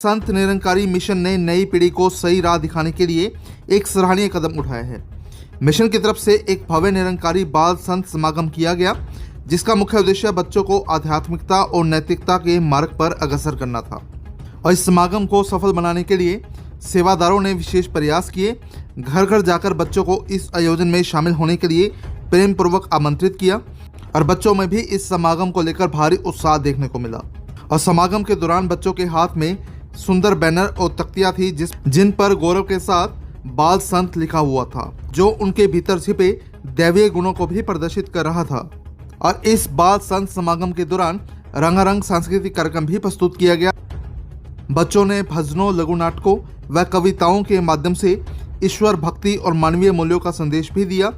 Sant Nirankari mission ने नई पीढ़ी को सही राह दिखाने के लिए एक सराहनीय कदम उठाया है। मिशन की तरफ से एक भव्य निरंकारी बाल संत समागम किया गया, जिसका मुख्य उद्देश्य बच्चों को आध्यात्मिकता और नैतिकता के मार्ग पर अग्रसर करना था। और इस समागम को सफल बनाने के लिए सेवादारों ने विशेष प्रयास किए। घर घर जाकर बच्चों को इस आयोजन में शामिल होने के लिए प्रेम पूर्वक आमंत्रित किया और बच्चों में भी इस समागम को लेकर भारी उत्साह देखने को मिला। और समागम के दौरान बच्चों के हाथ में सुंदर बैनर और तख्तियां थी जिन पर गौरव के साथ बाल संत लिखा हुआ था, जो उनके भीतर छिपे दैवीय गुणों को भी प्रदर्शित कर रहा था। और इस बाल संत समागम के दौरान रंगारंग सांस्कृतिक कार्यक्रम भी प्रस्तुत किया गया। बच्चों ने भजनों, लघु नाटकों व कविताओं के माध्यम से ईश्वर भक्ति और मानवीय मूल्यों का संदेश भी दिया।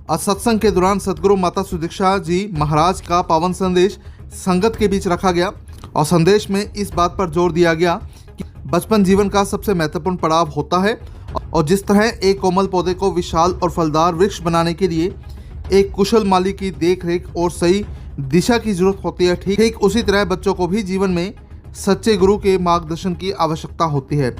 और सत्संग के दौरान सदगुरु माता सुदीक्षा जी महाराज का पावन संदेश संगत के बीच रखा गया। और संदेश में इस बात पर जोर दिया गया कि बचपन जीवन का सबसे महत्वपूर्ण पड़ाव होता है और जिस तरह एक कोमल पौधे को विशाल और फलदार वृक्ष बनाने के लिए एक कुशल माली की देखरेख और सही दिशा की जरूरत होती है, ठीक उसी तरह बच्चों को भी जीवन में सच्चे गुरु के मार्गदर्शन की आवश्यकता होती है।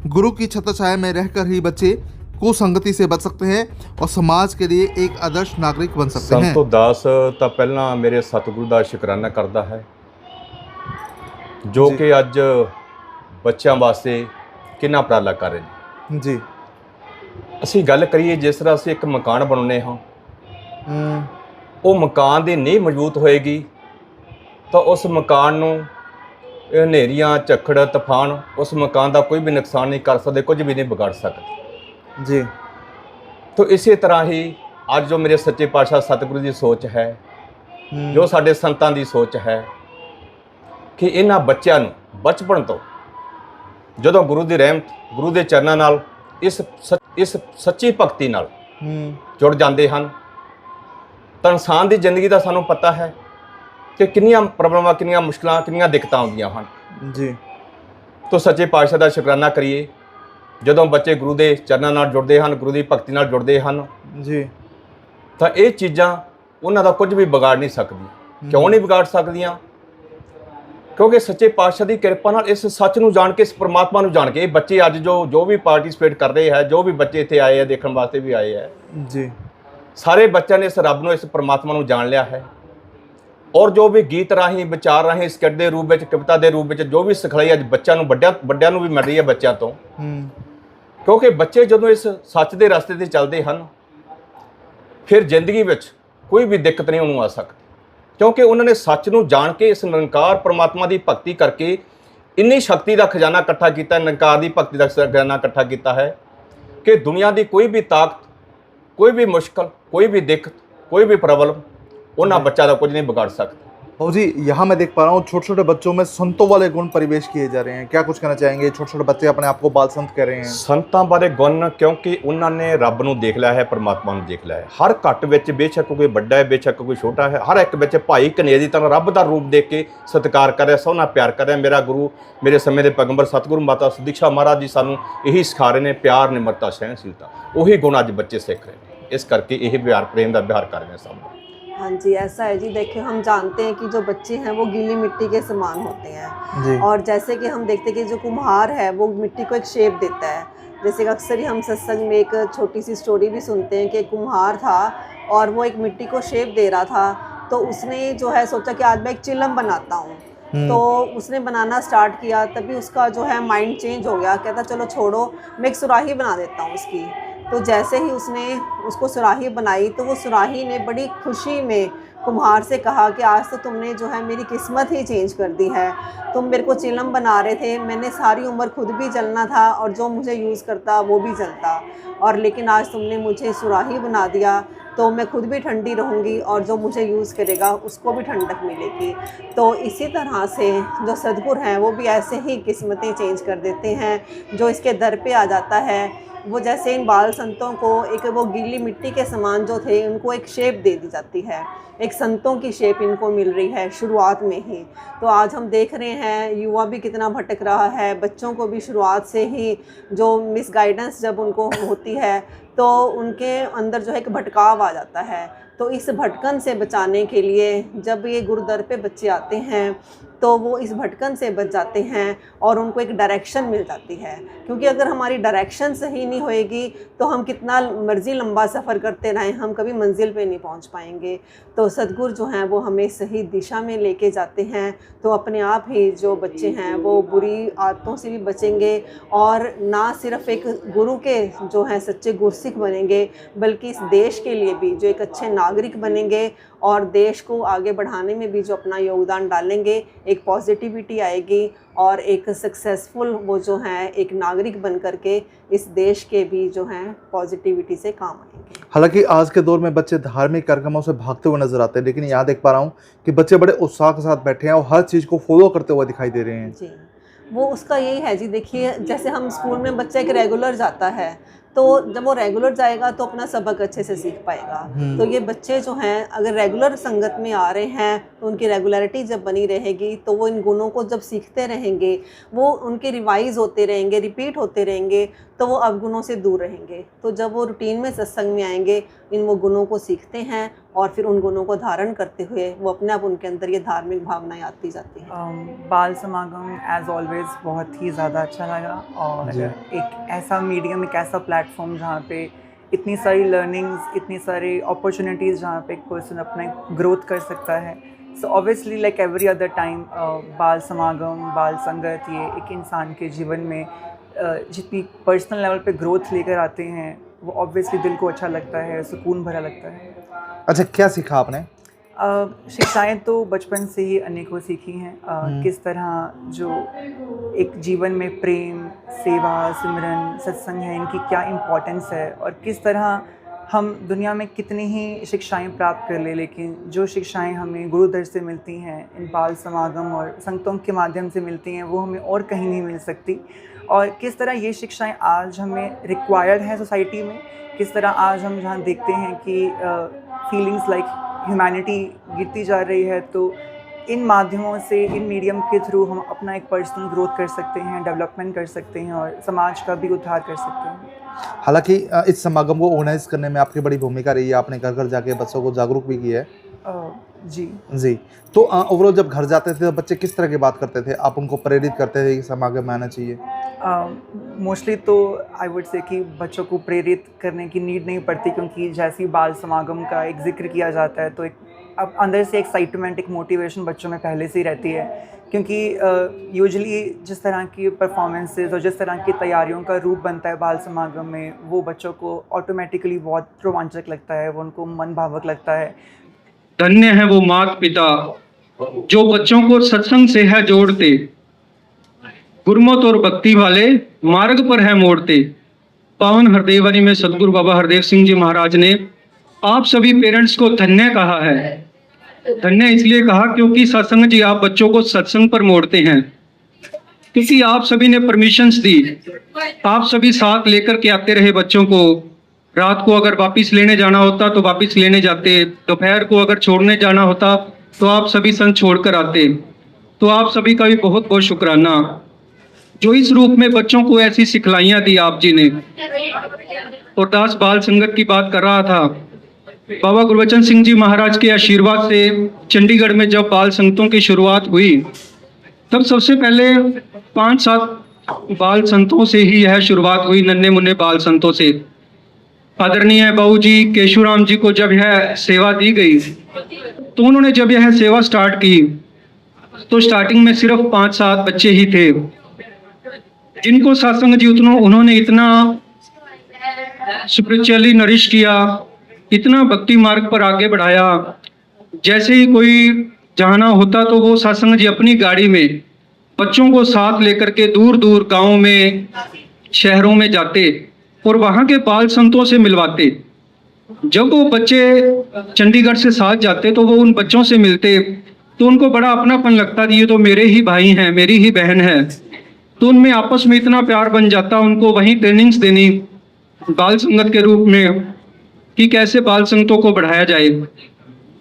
गुरु की छत्रछाया में रहकर ही बच्चे कुसंगति से बच सकते हैं और समाज के लिए एक आदर्श नागरिक बन सकते हैं। संतो दास ਤਾਂ ਪਹਿਲਾਂ ਮੇਰੇ ਸਤਿਗੁਰੂ ਦਾ ਸ਼ੁਕਰਾਨਾ ਕਰਦਾ ਹੈ ਜੋ ਕਿ ਅੱਜ ਬੱਚਿਆਂ ਵਾਸਤੇ ਕਿੰਨਾ ਉਪਰਾਲਾ ਕਰ ਰਹੇ ਨੇ ਜੀ। ਅਸੀਂ ਗੱਲ ਕਰੀਏ ਜਿਸ ਤਰ੍ਹਾਂ ਅਸੀਂ ਇੱਕ ਮਕਾਨ ਬਣਾਉਂਦੇ ਹਾਂ, ਉਹ ਮਕਾਨ ਦੀ ਨੀਂਹ ਮਜ਼ਬੂਤ ਹੋਏਗੀ ਤਾਂ ਉਸ ਮਕਾਨ ਨੂੰ ਹਨੇਰੀਆਂ, ਝੱਖੜ, ਤੂਫਾਨ ਉਸ ਮਕਾਨ ਦਾ ਕੋਈ ਵੀ ਨੁਕਸਾਨ ਨਹੀਂ ਕਰ ਸਕਦੇ, ਕੁਝ ਵੀ ਨਹੀਂ ਵਿਗਾੜ ਸਕਦੇ जी। तो इसी तरह ही आज जो मेरे सच्चे पातशाह सतगुरु की सोच है, जो साडे संतां दी सोच है कि इन्हां बच्चों नूं बचपन तो जदों गुरु दी रहमत, गुरु दे चरनां नाल इस सच्ची भगती नाल जुड़ जाते हैं तो इंसान की जिंदगी का सानूं पता है कि कितनियां प्रॉब्लमां, कितनियां मुश्किलां, कितनियां दिक्कतां आउंदियां हन जी। तो सच्चे पातशाह का शुकराना करिए ਜਦੋਂ ਬੱਚੇ ਗੁਰੂ ਦੇ ਚਰਨਾਂ ਨਾਲ ਜੁੜਦੇ ਹਨ, ਗੁਰੂ ਦੀ ਭਗਤੀ ਨਾਲ ਜੁੜਦੇ ਹਨ ਜੀ, ਤਾਂ ਇਹ ਚੀਜ਼ਾਂ ਉਹਨਾਂ ਦਾ ਕੁਝ ਵੀ ਵਿਗਾੜ ਨਹੀਂ ਸਕਦੀਆਂ। ਕਿਉਂ ਨਹੀਂ ਵਿਗਾੜ ਸਕਦੀਆਂ? ਕਿਉਂਕਿ ਸੱਚੇ ਪਾਤਸ਼ਾਹ ਦੀ ਕਿਰਪਾ ਨਾਲ ਇਸ ਸੱਚ ਨੂੰ ਜਾਣ ਕੇ, ਇਸ ਪਰਮਾਤਮਾ ਨੂੰ ਜਾਣ ਕੇ ਇਹ ਬੱਚੇ ਅੱਜ ਜੋ ਵੀ ਪਾਰਟਿਸਿਪੇਟ ਕਰ ਰਹੇ ਹੈ, ਜੋ ਵੀ ਬੱਚੇ ਇੱਥੇ ਆਏ ਹੈ, ਦੇਖਣ ਵਾਸਤੇ ਵੀ ਆਏ ਹੈ ਜੀ, ਸਾਰੇ ਬੱਚਿਆਂ ਨੇ ਇਸ ਰੱਬ ਨੂੰ, ਇਸ ਪਰਮਾਤਮਾ ਨੂੰ ਜਾਣ ਲਿਆ ਹੈ। ਔਰ ਜੋ ਵੀ ਗੀਤ ਰਾਹੀਂ, ਵਿਚਾਰ ਰਾਹੀਂ, ਸਕਟ ਦੇ ਰੂਪ ਵਿੱਚ, ਕਵਿਤਾ ਦੇ ਰੂਪ ਵਿੱਚ ਜੋ ਵੀ ਸਿਖਲਾਈ ਅੱਜ ਬੱਚਿਆਂ ਨੂੰ, ਵੱਡਿਆਂ ਨੂੰ ਵੀ ਮਿਲ ਰਹੀ ਹੈ ਬੱਚਿਆਂ ਤੋਂ। ਕਿਉਂਕਿ ਬੱਚੇ ਜਦੋਂ ਇਸ ਸੱਚ ਦੇ ਰਸਤੇ 'ਤੇ ਚੱਲਦੇ ਹਨ ਫਿਰ ਜ਼ਿੰਦਗੀ ਵਿੱਚ ਕੋਈ ਵੀ ਦਿੱਕਤ ਨਹੀਂ ਉਹਨੂੰ ਆ ਸਕਦੀ, ਕਿਉਂਕਿ ਉਹਨਾਂ ਨੇ ਸੱਚ ਨੂੰ ਜਾਣ ਕੇ ਇਸ ਨਿਰੰਕਾਰ ਪਰਮਾਤਮਾ ਦੀ ਭਗਤੀ ਕਰਕੇ ਇੰਨੀ ਸ਼ਕਤੀ ਦਾ ਖਜ਼ਾਨਾ ਇਕੱਠਾ ਕੀਤਾ, ਨਿਰੰਕਾਰ ਦੀ ਭਗਤੀ ਦਾ ਖਜ਼ਾਨਾ ਇਕੱਠਾ ਕੀਤਾ ਹੈ ਕਿ ਦੁਨੀਆ ਦੀ ਕੋਈ ਵੀ ਤਾਕਤ, ਕੋਈ ਵੀ ਮੁਸ਼ਕਲ, ਕੋਈ ਵੀ ਦਿੱਕਤ, ਕੋਈ ਵੀ ਪ੍ਰੋਬਲਮ ਉਹਨਾਂ ਬੱਚਾ ਦਾ ਕੁਝ ਨਹੀਂ ਵਿਗਾੜ ਸਕਦਾ। बाबू जी, यहाँ मैं देख पा रहा हूँ छोटे छोटे बच्चों में संतों वाले गुण परिवेश किए जा रहे हैं, क्या कुछ कहना चाहेंगे? छोटे छोटे बच्चे अपने आप को बाल संत कह रहे हैं। ਸੰਤਾਂ ਬਾਰੇ ਗੁਣ, ਕਿਉਂਕਿ ਉਹਨਾਂ ਨੇ ਰੱਬ ਨੂੰ ਦੇਖ ਲਿਆ ਹੈ, ਪਰਮਾਤਮਾ ਨੂੰ ਦੇਖ ਲਿਆ ਹੈ। ਹਰ ਘੱਟ ਵਿੱਚ ਬੇਸ਼ੱਕ ਕੋਈ ਵੱਡਾ ਹੈ, ਬੇਸ਼ੱਕ ਕੋਈ ਛੋਟਾ ਹੈ, ਹਰ ਇੱਕ ਵਿੱਚ ਭਾਈ ਕਨ੍ਹਈਆ ਦੀ ਤਰ੍ਹਾਂ ਰੱਬ ਦਾ ਰੂਪ ਦੇਖ ਕੇ ਸਤਿਕਾਰ ਕਰ ਰਿਹਾ, ਸੋਹਣਾ ਪਿਆਰ ਕਰ ਰਿਹਾ। ਮੇਰਾ ਗੁਰੂ, ਮੇਰੇ ਸਮੇਂ ਦੇ ਪੈਗੰਬਰ ਸਤਿਗੁਰੂ ਮਾਤਾ ਸੁਦੀਕਸ਼ਾ ਮਹਾਰਾਜ ਜੀ ਸਾਨੂੰ ਇਹੀ ਸਿਖਾ ਰਹੇ ਨੇ, ਪਿਆਰ, ਨਿਮਰਤਾ, ਸਹਿਣਸ਼ੀਲਤਾ। ਉਹੀ ਗੁਣ ਅੱਜ ਬੱਚੇ ਸਿੱਖ ਰਹੇ ਨੇ, ਇਸ ਕਰਕੇ ਇਹ ਪਿਆਰ, ਪ੍ਰੇਮ ਦਾ ਵਿਹਾਰ ਕਰ ਰਹੇ ਨੇ ਸਭ। हाँ जी, ऐसा है जी। देखिए, हम जानते हैं कि जो बच्चे हैं वो गीली मिट्टी के समान होते हैं और जैसे कि हम देखते हैं कि जो कुम्हार है वो मिट्टी को एक शेप देता है। जैसे कि अक्सर ही हम सत्संग में एक छोटी सी स्टोरी भी सुनते हैं कि एक कुम्हार था और वो एक मिट्टी को शेप दे रहा था, तो उसने जो है सोचा कि आज मैं एक चिलम बनाता हूँ। तो उसने बनाना स्टार्ट किया, तभी उसका जो है माइंड चेंज हो गया। कहता चलो छोड़ो, मैं एक सुराही बना देता हूँ उसकी। तो जैसे ही उसने उसको सुराही बनाई तो वो सुराही ने बड़ी खुशी में कुम्हार से कहा कि आज तो तुमने जो है मेरी किस्मत ही चेंज कर दी है। तुम मेरे को चिलम बना रहे थे, मैंने सारी उम्र खुद भी जलना था और जो मुझे यूज़ करता वो भी जलता, और लेकिन आज तुमने मुझे सुराही बना दिया तो मैं खुद भी ठंडी रहूँगी और जो मुझे यूज़ करेगा उसको भी ठंडक मिलेगी। तो इसी तरह से जो सद्गुरु हैं वो भी ऐसे ही किस्मतें चेंज कर देते हैं। जो इसके दर पे आ जाता है वो, जैसे इन बाल संतों को एक वो गीली मिट्टी के समान जो थे उनको एक शेप दे दी जाती है, एक संतों की शेप इनको मिल रही है शुरुआत में ही। तो आज हम देख रहे हैं युवा भी कितना भटक रहा है, बच्चों को भी शुरुआत से ही जो मिसगाइडेंस जब उनको होती है तो उनके अंदर जो है एक भटकाव आ जाता है। तो इस भटकन से बचाने के लिए जब ये गुरुदर पे बच्चे आते हैं तो वो इस भटकन से बच जाते हैं और उनको एक डायरेक्शन मिल जाती है। क्योंकि अगर हमारी डायरेक्शन सही नहीं होएगी तो हम कितना मर्ज़ी लंबा सफ़र करते रहें, हम कभी मंजिल पे नहीं पहुंच पाएंगे। तो सद्गुरु जो हैं वो हमें सही दिशा में लेके जाते हैं, तो अपने आप ही जो बच्चे हैं वो बुरी आदतों से भी बचेंगे और ना सिर्फ एक गुरु के जो हैं सच्चे गुरसिख बनेंगे, बल्कि इस देश के लिए भी जो एक अच्छे नागरिक बनेंगे और देश को आगे बढ़ाने में भी जो अपना योगदान डालेंगे, एक पॉजिटिविटी आएगी और एक सक्सेसफुल वो जो हैं एक नागरिक बन करके इस देश के भी जो हैं पॉजिटिविटी से काम आएंगे। हालांकि आज के दौर में बच्चे धार्मिक कार्यक्रमों से भागते हुए नजर आते हैं, लेकिन यहाँ देख पा रहा हूँ कि बच्चे बड़े उत्साह के साथ बैठे हैं और हर चीज़ को फॉलो करते हुए दिखाई दे रहे हैं। जी, वो उसका यही है जी। देखिए, जैसे हम स्कूल में बच्चा एक रेगुलर जाता है, तो जब वो रेगुलर जाएगा तो अपना सबक अच्छे से सीख पाएगा। तो ये बच्चे जो हैं अगर रेगुलर संगत में आ रहे हैं तो उनकी रेगुलरिटी जब बनी रहेगी तो वो इन गुणों को जब सीखते रहेंगे, वो उनके रिवाइज होते रहेंगे, रिपीट होते रहेंगे, तो वो अवगुणों से दूर रहेंगे। तो जब वो रूटीन में सत्संग में आएंगे, इन वो गुणों को सीखते हैं और फिर उन गुणों को धारण करते हुए वो अपने आप उनके अंदर ये धार्मिक भावनाएं आती जाती हैं। बाल समागम एज ऑलवेज बहुत ही ज़्यादा अच्छा लगा और एक ऐसा मीडियम, एक ऐसा प्लेटफॉर्म जहाँ पे इतनी सारी लर्निंग्स, इतनी सारी अपॉर्चुनिटीज़ जहाँ पे एक पर्सन अपना ग्रोथ कर सकता है। So obviously like every other time बाल समागम, बाल संगत ये एक इंसान के जीवन में जितनी पर्सनल लेवल पे ग्रोथ लेकर आते हैं वो ऑब्वियसली दिल को अच्छा लगता है, सुकून भरा लगता है। अच्छा, क्या सीखा आपने? शिक्षाएं तो बचपन से ही अनेकों सीखी हैं। किस तरह जो एक जीवन में प्रेम, सेवा, सिमरन, सत्संग है, इनकी क्या इम्पोर्टेंस है और किस तरह हम दुनिया में कितनी ही शिक्षाएं प्राप्त कर ले, लेकिन जो शिक्षाएं हमें गुरुदर से मिलती हैं, इन बाल समागम और संगतों के माध्यम से मिलती हैं, वो हमें और कहीं नहीं मिल सकती। और किस तरह ये शिक्षाएं आज हमें रिक्वायर्ड हैं सोसाइटी में, किस तरह आज हम जहाँ देखते हैं कि फीलिंग्स लाइक ह्यूमैनिटी गिरती जा रही है, तो इन माध्यमों से, इन मीडियम के थ्रू हम अपना एक पर्सनल ग्रोथ कर सकते हैं, डेवलपमेंट कर सकते हैं और समाज का भी उद्धार कर सकते हैं। हालांकि इस समागम को ऑर्गेनाइज करने में आपकी बड़ी भूमिका रही है, आपने घर घर जाके बच्चों को जागरूक भी किया है। जी। तो ओवरऑल जब घर जाते थे तो बच्चे किस तरह की बात करते थे? आप उनको प्रेरित करते थे कि समागम में आना चाहिए? मोस्टली तो आई वुड से कि बच्चों को प्रेरित करने की नीड नहीं पड़ती, क्योंकि जैसे ही बाल समागम का एक जिक्र किया जाता है तो एक अब अंदर से एक्साइटमेंट, एक मोटिवेशन बच्चों में पहले से ही रहती है। क्योंकि यूजुअली जिस तरह की परफॉर्मेंसेस और जिस तरह की तैयारियों का रूप बनता है बाल समागम में, वो बच्चों को ऑटोमेटिकली बहुत रोमांचक लगता है, वो उनको मन भावक लगता है। धन्य है वो माता पिता जो बच्चों को सत्संग से है जोड़ते, गुरमत और भक्ति वाले मार्ग पर है मोड़ते। पावन हरदेववाणी में सदगुरु बाबा हरदेव सिंह जी महाराज ने आप सभी पेरेंट्स को धन्य कहा है। धन्य इसलिए कहा क्योंकि सत्संग जी आप बच्चों को सत्संग पर मोड़ते हैं, क्योंकि आप सभी ने परमिशंस दी, आप सभी साथ लेकर के आते रहे बच्चों को। रात को अगर वापस लेने जाना होता तो वापस लेने जाते, दोपहर को अगर छोड़ने जाना होता तो आप सभी संग छोड़कर आते। तो आप सभी का भी बहुत बहुत शुक्राना जो इस रूप में बच्चों को ऐसी सिखलाइयाँ दी आप जी ने। और दास बाल संगत की बात कर रहा था, बाबा गुरबचन सिंह जी महाराज के आशीर्वाद से चंडीगढ़ में जब बाल संगतों की शुरुआत हुई तब सबसे पहले 5-7 बाल संतों से ही यह शुरुआत हुई, नन्हे मुन्ने बाल संतों से। आदरणीय बाबू जी केशुराम जी को जब यह सेवा दी गई तो उन्होंने जब यह सेवा स्टार्ट की तो स्टार्टिंग में सिर्फ 5-7 बच्चे ही थे जिनको सत्संग जी उन्होंने इतना स्पिरिचुअली नरिश किया, इतना भक्ति मार्ग पर आगे बढ़ाया। जैसे ही कोई जाना होता तो वो सत्संग जी अपनी गाड़ी में बच्चों को साथ लेकर के दूर दूर गाँव में, शहरों में जाते और वहाँ के बाल संतों से मिलवाते। जब वो बच्चे चंडीगढ़ से साथ जाते तो वो उन बच्चों से मिलते तो उनको बड़ा अपनापन लगता कि ये तो मेरे ही भाई हैं, मेरी ही बहन है। तो उनमें आपस में इतना प्यार बन जाता। उनको वहीं ट्रेनिंग्स देनी बाल संगत के रूप में कि कैसे बाल संगतों को बढ़ाया जाए।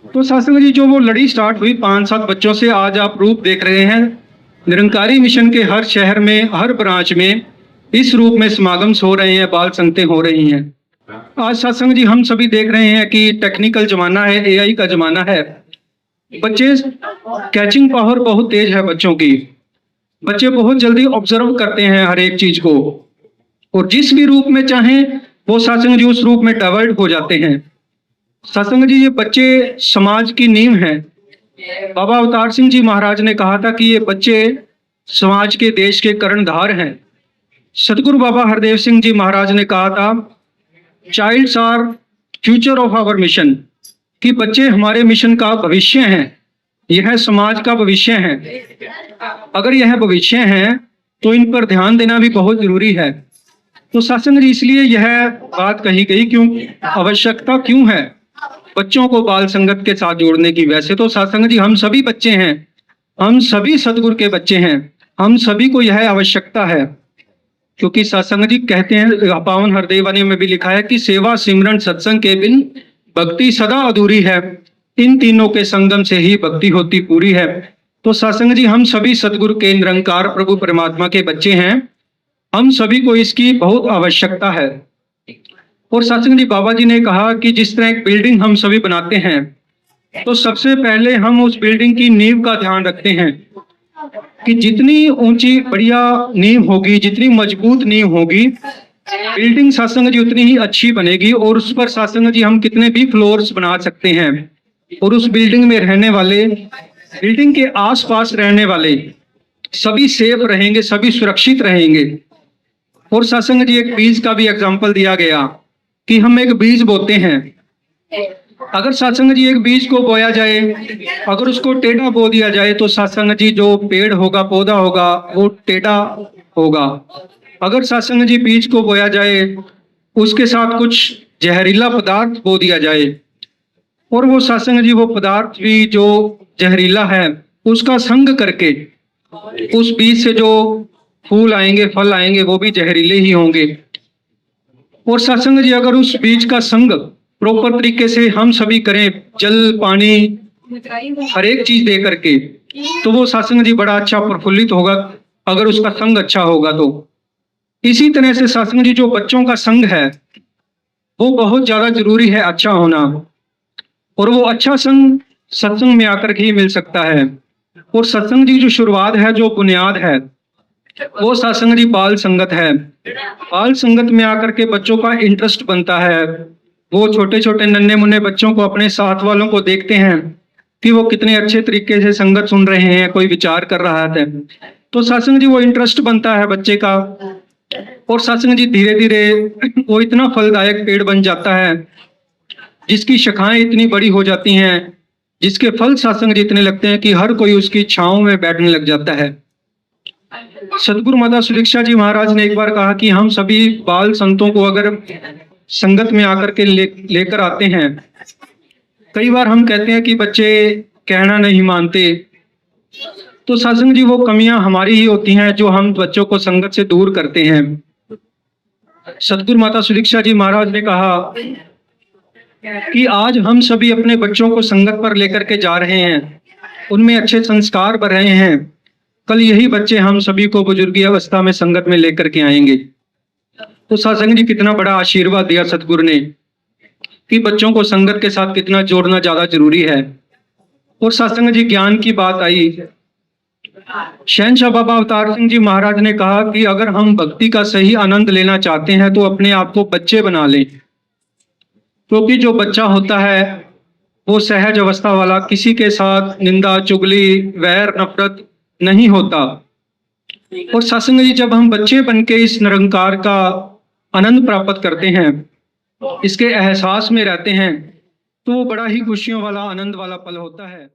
तो सत्संग जी जो वो लड़ी स्टार्ट हुई 5-7 बच्चों से, आज आप रूप देख रहे हैं। निरंकारी मिशन के हर शहर में, हर ब्रांच में इस रूप में समागम हो रहे हैं, बाल संगतें हो रही हैं। आज सत्संग जी हम सभी देख रहे हैं कि टेक्निकल जमाना है, AI का जमाना है। बच्चे कैचिंग पावर बहुत तेज है बच्चों की। बच्चे बहुत जल्दी ऑब्जर्व करते हैं हर एक चीज को, और जिस भी रूप में चाहें वो सत्संग जी उस रूप में डाइवर्ट हो जाते हैं। सत्संग जी, ये बच्चे समाज की नींव हैं। बाबा अवतार सिंह जी महाराज ने कहा था कि ये बच्चे समाज के, देश के कर्णधार हैं। सतगुरु बाबा हरदेव सिंह जी महाराज ने कहा था, childs are future of our mission, कि बच्चे हमारे मिशन का भविष्य हैं, यह समाज का भविष्य है। अगर यह भविष्य है तो इन पर ध्यान देना भी बहुत जरूरी है। तो सत्संग जी इसलिए यह बात कही गई, क्यों आवश्यकता क्यों है बच्चों को बाल संगत के साथ जोड़ने की। वैसे तो सत्संग जी हम सभी बच्चे हैं, हम सभी सतगुरु के बच्चे हैं, हम सभी को यह आवश्यकता है, क्योंकि सत्संग जी कहते हैं, पावन हृदय वाणी में भी लिखा है कि सेवा सिमरन सत्संग के बिन भक्ति सदा अधूरी है, इन तीनों के संगम से ही भक्ति होती पूरी है। तो सत्संग जी हम सभी सतगुरु के निरंकार प्रभु परमात्मा के बच्चे हैं, हम सभी को इसकी बहुत आवश्यकता है। और सत्संग जी बाबा जी ने कहा कि जिस तरह एक बिल्डिंग हम सभी बनाते हैं, तो सबसे पहले हम उस बिल्डिंग की नींव का ध्यान रखते हैं कि जितनी ऊंची बढ़िया नींव होगी, जितनी मजबूत नींव होगी, बिल्डिंग सत्संग जी उतनी ही अच्छी बनेगी। और उस पर सत्संग जी हम कितने भी फ्लोर्स बना सकते हैं, और उस बिल्डिंग में रहने वाले, बिल्डिंग के आसपास रहने वाले सभी सेफ रहेंगे, सभी सुरक्षित रहेंगे। और सत्संग जी एक बीज का भी एग्जाम्पल दिया गया कि हम एक बीज बोते हैं। अगर सत्संग जी एक बीज को बोया जाए, अगर उसको टेढ़ा बो दिया जाए, तो सत्संग जी जो पेड़ होगा, पौधा होगा, वो टेढ़ा होगा। अगर सत्संग जी बीज को बोया जाए, उसके साथ कुछ जहरीला पदार्थ बो दिया जाए, और वो सत्संग जी वो पदार्थ भी जो जहरीला है उसका संग करके उस बीज से जो फूल आएंगे, फल आएंगे, वो भी जहरीले ही होंगे। और सत्संग जी अगर उस बीज का संग प्रॉपर तरीके से हम सभी करें, जल पानी हर एक चीज दे करके, तो वो सत्संग जी बड़ा अच्छा प्रफुल्लित होगा, अगर उसका संग अच्छा होगा तो। इसी तरह से सत्संग जी जो बच्चों का संग है वो बहुत ज्यादा जरूरी है, अच्छा होना। और वो अच्छा संग सत्संग में आकर के ही मिल सकता है। और सत्संग जी जो शुरुआत है, जो बुनियाद है, वो सत्संग जी बाल संगत है। बाल संगत में आकर के बच्चों का इंटरेस्ट बनता है। वो छोटे छोटे नन्हे मुन्ने बच्चों को, अपने साथ वालों को देखते हैं कि वो कितने अच्छे तरीके से संगत सुन रहे हैं, कोई विचार कर रहा है, तो सत्संग जी वो इंटरेस्ट बनता है बच्चे का। और सत्संग जी धीरे धीरे वो इतना फलदायक पेड़ बन जाता है, जिसकी शाखाएं इतनी बड़ी हो जाती हैं, जिसके फल सत्संग जी इतने लगते हैं कि हर कोई उसकी छांव में बैठने लग जाता है। सतगुरु माता सुदीक्षा जी महाराज ने एक बार कहा कि हम सभी बाल संतों को अगर संगत में आकर के लेकर आते हैं, कई बार हम कहते हैं कि बच्चे कहना नहीं मानते, तो सत्संग जी वो कमियां हमारी ही होती हैं जो हम बच्चों को संगत से दूर करते हैं। सतगुरु माता सुदीक्षा जी महाराज ने कहा कि आज हम सभी अपने बच्चों को संगत पर लेकर के जा रहे हैं, उनमें अच्छे संस्कार भर रहे हैं, कल यही बच्चे हम सभी को बुजुर्गी अवस्था में संगत में लेकर के आएंगे। तो सत्संग जी कितना बड़ा आशीर्वाद दिया सतगुरु ने कि बच्चों को संगत के साथ कितना जोड़ना ज्यादा जरूरी है। और सत्संग जी ज्ञान की बात आई, शहंशाह बाबा अवतार सिंह जी महाराज ने कहा कि अगर हम भक्ति का सही आनंद लेना चाहते हैं तो अपने आप को बच्चे बना लें, क्योंकि जो बच्चा होता है वो सहज अवस्था वाला, किसी के साथ निंदा, चुगली, वैर, नफरत नहीं होता। और सत्संग जी जब हम बच्चे बन के इस निरंकार का आनंद प्राप्त करते हैं, इसके एहसास में रहते हैं, तो वो बड़ा ही खुशियों वाला, आनंद वाला पल होता है।